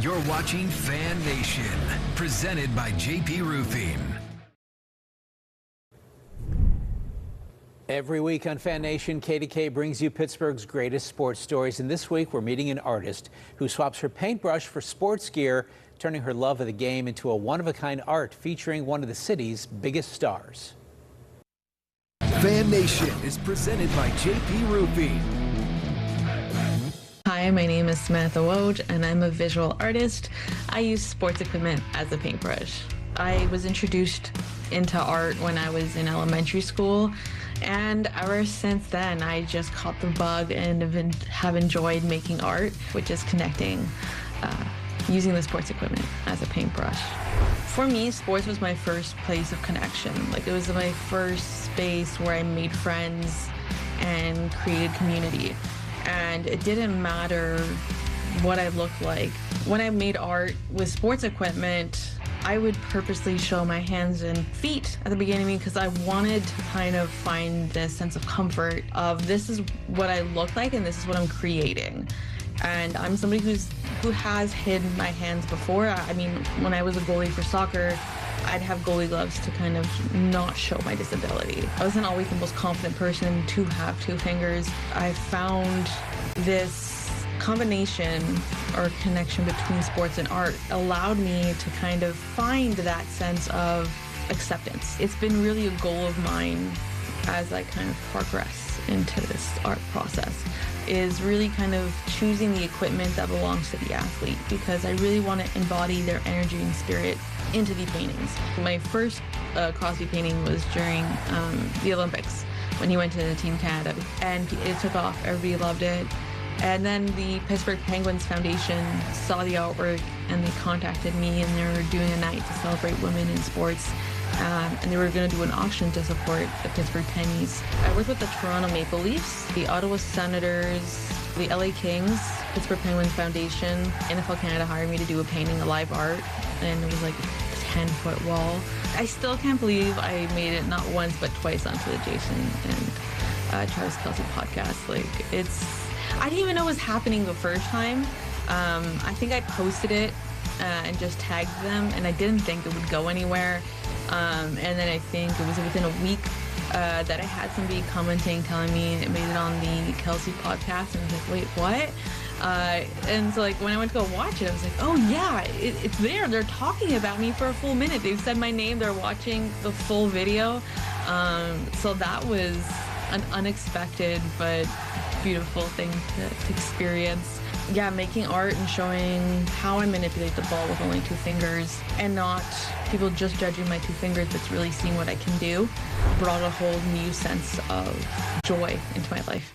You're watching Fan Nation, presented by JP Roofing. Every week on Fan Nation, KDKA brings you Pittsburgh's greatest sports stories. And this week, we're meeting an artist who swaps her paintbrush for sports gear, turning her love of the game into a one-of-a-kind art featuring one of the city's biggest stars. Fan Nation is presented by JP Roofing. Hi, my name is Samantha Woj, and I'm a visual artist. I use sports equipment as a paintbrush. I was introduced into art when I was in elementary school, and ever since then, I just caught the bug and have enjoyed making art, which is connecting using the sports equipment as a paintbrush. For me, sports was my first place of connection. Like, it was my first space where I made friends and created community. And it didn't matter what I looked like. When I made art with sports equipment, I would purposely show my hands and feet at the beginning because I wanted to kind of find this sense of comfort of this is what I look like and this is what I'm creating. And I'm somebody who has hidden my hands before. I mean, when I was a goalie for soccer, I'd have goalie gloves to kind of not show my disability. I wasn't always the most confident person to have two fingers. I found this combination or connection between sports and art allowed me to kind of find that sense of acceptance. It's been really a goal of mine as I kind of progress into this art process, is really kind of choosing the equipment that belongs to the athlete, because I really want to embody their energy and spirit into the paintings. My first Crosby painting was during the Olympics when he went to Team Canada, and it took off. Everybody loved it. And then the Pittsburgh Penguins Foundation saw the artwork and they contacted me, and they were doing a night to celebrate women in sports. And they were going to do an auction to support the Pittsburgh Pennies. I worked with the Toronto Maple Leafs, the Ottawa Senators, the LA Kings, Pittsburgh Penguins Foundation. NFL Canada hired me to do a painting, a live art, and it was like a 10-foot wall. I still can't believe I made it not once but twice onto the Jason and Travis Kelce podcast. Like, I didn't even know it was happening the first time. I think I posted it and just tagged them, and I didn't think it would go anywhere. And then I think it was within a week that I had somebody commenting, telling me it made it on the Kelce podcast, and I was like, wait, what? And so, like, when I went to go watch it, I was like, oh yeah, it's there. They're talking about me for a full minute. They've said my name. They're watching the full video. So that was an unexpected but beautiful thing to experience. Yeah, making art and showing how I manipulate the ball with only two fingers, and not people just judging my two fingers, but really seeing what I can do, brought a whole new sense of joy into my life.